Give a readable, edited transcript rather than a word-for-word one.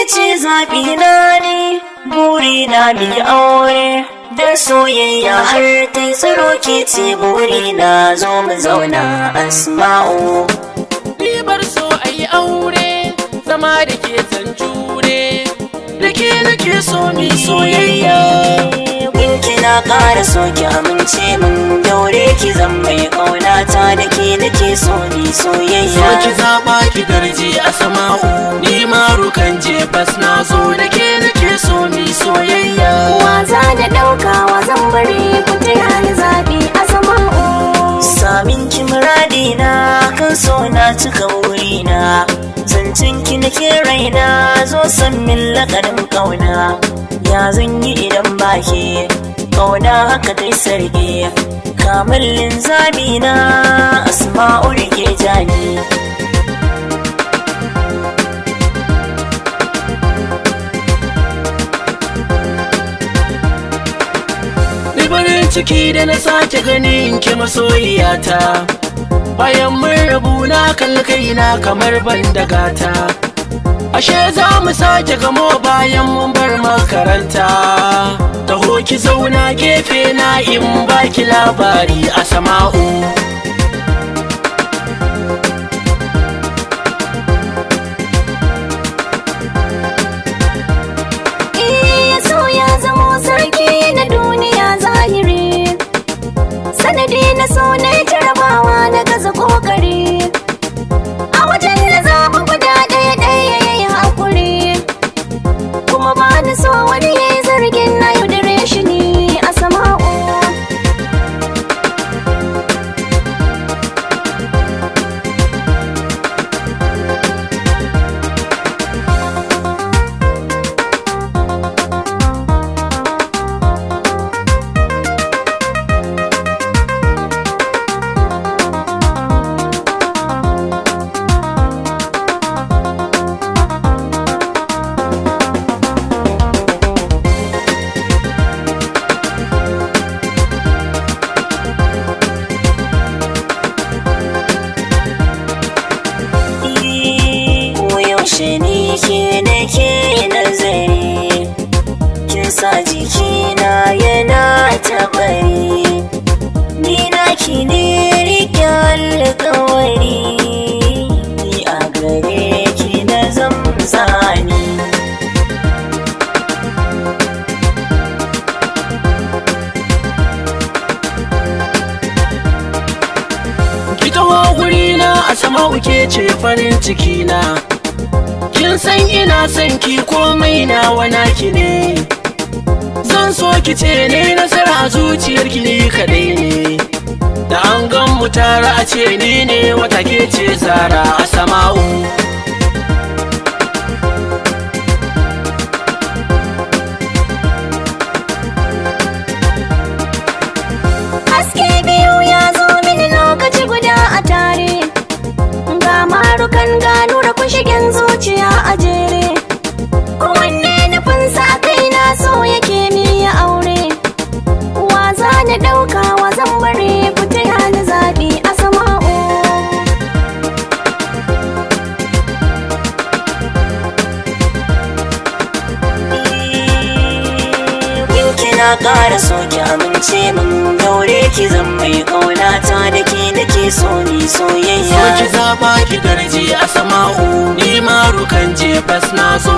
ce zaɓi na ne, buri na mi aure. Dan soyayya har ta tsiro ke ce buri na, zo mu zauna Asma'u. Ribar so ayi aure, zama da ke zan jure, da ke nake so mi soyayya. Kina ƙara so ki amince min, daure ki zan mai ƙaunata, da ke nake so ni soyayya. So ki zaɓa ki darje Asma'u, ni marukan jefas na zo, da ke nake so mi soyayya. Waza da ɗaukawa zan bari ku taya ni zaɓi Asma'u. Samin ki muradina, kan so na cika burina, zancen ki nake raina, zo san min lakarin ƙauna. Ya zan yi idan ba ke ƙauna haka dai sarki, kamar linzami na Asma'u rike jani. Ni farin ciki da na sake ganin ki masoyiyata, bayan mun rabu na kalli kaina kamar ban da gata. Ashe za mu sake gamo bayan mun bar makaranta, taho ki zauna gefe na in baki labari Asma'u. So ya zamo sarki na duniya zahiri, sanadi na so na jarabawa na gaza kokari, a wajen da zaɓi guda ɗaya ɗaya ya yi haƙuri, kuma ba ni so wani ya yi zargin na yaudare shi ne Asma'u. Yaushe ni ke nake nazari, kin sa jikina yana tabari, ni naki ne rike alƙawari, ni a gare ki na zamzani. Ki taho gurina Asma'u ke ce farin ciki na, kin san ina son ki komai nawa naki ne, zan so ki ce ne nasara a zuciyar ki ni kadai ne, da an gan mu tare a ce ni ne wata ke ce Zara Asma'u. Haske biyu ya zo mini lokaci guda a tare, ga marukan gano da kushigen zuciya a jere, kowanne nufinsa a kaina so yake mi ya aure. Waza na ɗaukawa zan bari ku taya ni zaɓi Asma'u. Kina ƙara so ki amince min, daure ki zan mai ƙaunata, da ke nake so ni soyayya. So ki zaɓa ki darje Asma'u, ni marukan jefas na zo,